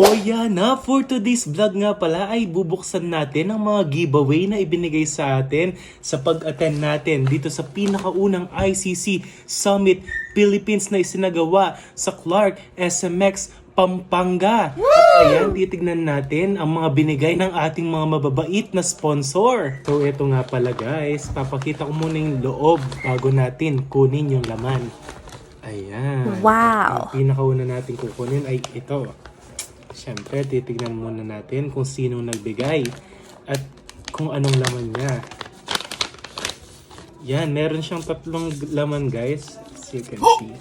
O yan na, for today's vlog nga pala ay bubuksan natin ang mga giveaway na ibinigay sa atin sa pag-attend natin dito sa pinakaunang ICC Summit Philippines na isinagawa sa Clark SMX Pampanga. At ayan, titignan natin ang mga binigay ng ating mga mababait na sponsor. So ito nga pala guys, papakita ko muna yung loob bago natin kunin yung laman. Ayan. Wow! Ang pinakauna natin kukunin ay ito. Siyempre, titignan muna natin kung sino nagbigay at kung anong laman niya. Yan, meron siyang tatlong laman guys. As you can see.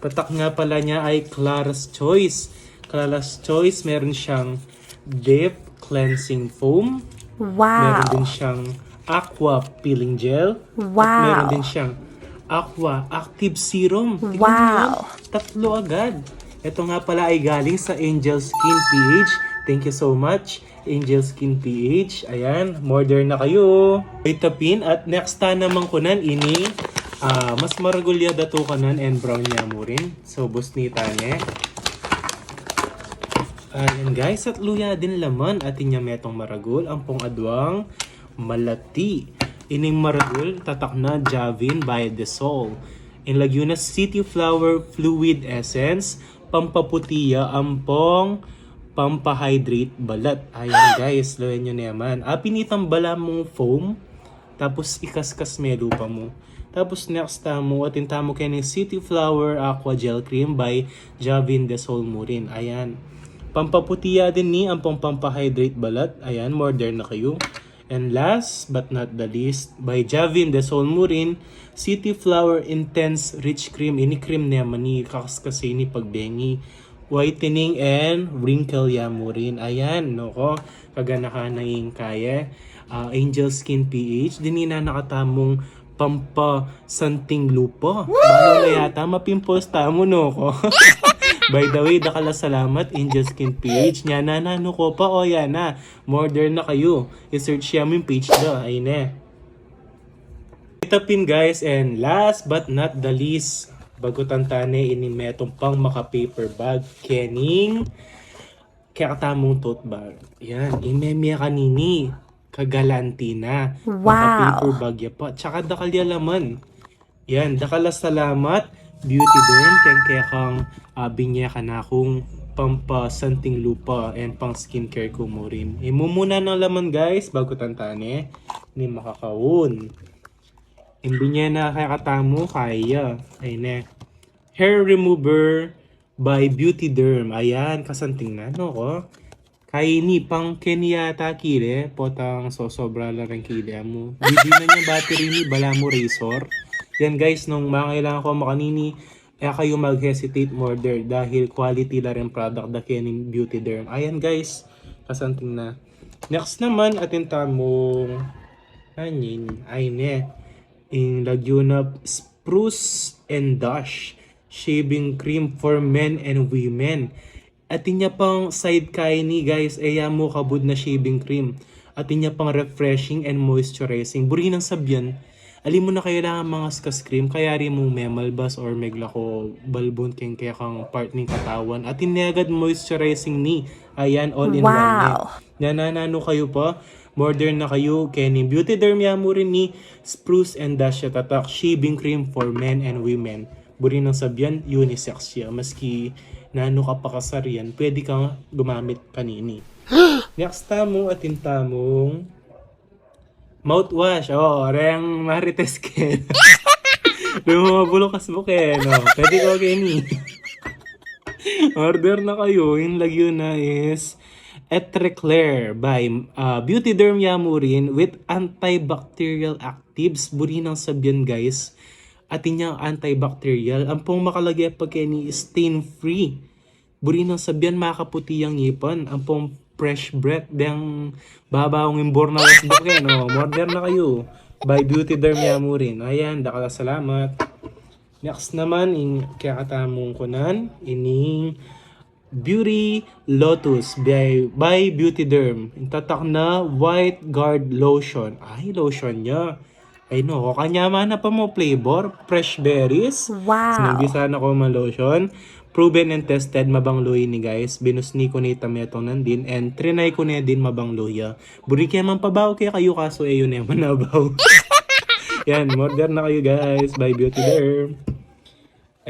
Tatak nga pala niya ay Clara's Choice. Clara's Choice, meron siyang Deep Cleansing Foam. Meron din Wow! siyang Aqua Peeling Gel. At meron Wow! din siyang Aqua Active Serum. Tingnan Wow! mo, tatlo agad. Ito nga pala ay galing sa Angel Skin PH. Thank you so much, Angel Skin PH. Ayan, order na kayo. Itapin at next ta naman kunan ini mas maragulya dato kanan and brown niya mo rin. So, bus ni tane. Ayan guys, at luya din laman at inya metong maragul ang pong adwang malati. Ining maragul tatak na Javin by The Soul. In Laguna City Flower Fluid Essence, pampaputiya ampong pampahydrate balat. Ayan guys, lawan nyo naman. Pinitang bala mong foam, tapos ikaskas melo pa mo. Tapos next mo, atin tamo kayo ng City Flower Aqua Gel Cream by Javin The Soul mo rin. Ayan. Pampaputiya din ni ampong pampahydrate balat. Ayan, order na kayo. And last but not the least, by Javin The Soul mo rin, City Flower Intense Rich Cream. Ini cream naman ni kakaskasi ni pagbengi. Whitening and wrinkle ya mo rin. Ayan, no ko. Kaganahan na yung kaya. Angel Skin PH. Dinina nakatamong pampasanting lupa. Balo na yata mapimpos tamo no ko. By the way, dakala salamat, Angel Skin PH. Nya na no ko pa. O yan na. Modern na kayo. I-search siya mo yung page na. Ayun eh. Itapin guys, and last but not the least, bago tantane inimetong pang maka-paper bag, kening kakatamong tote bag. Yan, imemya kanini, kagalanti na. Wow! Maka-paper bag ya pa. Tsaka dakalya laman. Yan, dakala salamat, Beauty Derm, kaya kang binya ka na kung pampasanting lupa and pang skincare ko mo rin. Imumuna ng laman guys, bago tantane, ni makakawon. Hindi niya na kakatamo, kaya. Ayun eh. Hair Remover by Beauty Derm. Ayan, kasanting na, no ko. Kaya ni, pang Kenyata kile, potang sobra lang ang kile mo. Hindi na niya battery ni, bala mo razor. Yan guys, nung makailangan ko makanini, kayo mag-hesitate order dahil quality na rin product da kening Beauty Derm. Ayan guys, kasanting na. Next naman, atin tamong, anin, ayun eh. In Laguna Spruce and Dash shaving cream for men and women. At inya pang side kay ni guys, mo kabud na shaving cream. At inya pang refreshing and moisturizing. Buri ng sabyan. Alim mo na kailangan mga skas cream, kaya rin mo memalbas or meglako balbon kaya kang part ng katawan. At inagad moisturizing ni. Ayan, all in one. Wow! Nananano kayo pa? Modern na kayo, Kenny Beauty Derm mo rin ni Spruce and Dash tatak shaving cream for men and women. Buri ng sabyan, unisex siya. Maski nano ka pa kasarian, pwede kang gumamit kanini. Next tamo atin tamong mouthwash. Reng Marites Ken. Lumabulok kas mo Ken. Pwede ko Kenny. Order na kayo. Yung lagyo na is Etreclair by Beauty Derm Yamurin with antibacterial actives. Buri ng sabyan guys. At inyang antibacterial. Ang pong makalagay pag ni stain free. Buri ng sabyan makaputi ang ngipon. Ang pong fresh breath. Dang babawang imbor na was buke. Order na kayo. By Beauty Derm Yamurin. Ayan, dakala salamat. Next naman, kakatamong kunan. Ining Beauty Lotus by Beauty Derm. Tatak na White Guard Lotion. Ay, lotion niya. Ay no, kanya man na pa mo flavor. Fresh berries. Wow! Sinagbisan ako man lotion. proven and tested mabangloy ni guys. Binusni ko ni tametong nandin and trinay ko na din mabangloya. Buri kaya man pabaw kaya kayo kaso yun eh manabaw. Yan, order na kayo guys by Beauty Derm.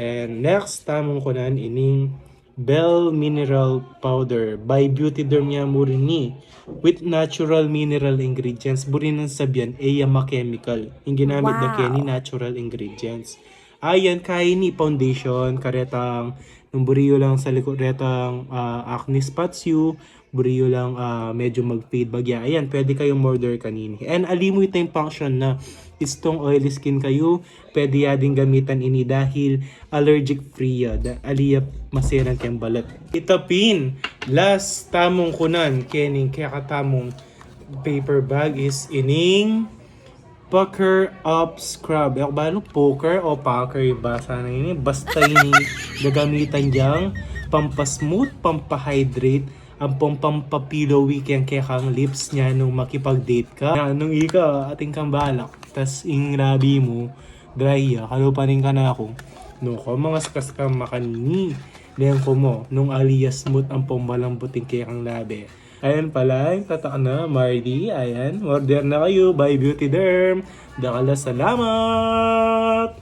And next, tamong ko nan ining Bell Mineral Powder by Beauty Derm niya murini with natural mineral ingredients. Buri nang sabyan, AYAMA chemical. Yung ginamit na kaya natural ingredients. Ayan, kaya ni foundation, karetang, nung buriyo lang sa likod, retang acne spots you, buriyo lang medyo mag-fade bagya. Ayan, pwede kayong order kanini. And alimo ito yung function na istong oily skin kayo, pwede yading gamitan ini dahil allergic free ya. Aliya masiran kayong balat. Itapin, last tamong kunan, kening kaya katamong paper bag is ining Pucker Up Scrub. Ako ba ano? Poker o Pucker? Basa na yun. Basta yun gagamitan diyang pampasmooth, pampahydrate, ang pampapillowy kaya kang lips niya nung makipag-date ka. Nung ika, ating kang balak. Tas ing labi mo, dry ya. Kalupanin ka na ako. No, ko mga skas ka makanini. Diyan ko mo, nung alias smooth ang pambalambuting kaya kang labi. Ayan pala, tatak na, Mardy. Ayan, order na kayo by Beauty Derm. Dakala, salamat!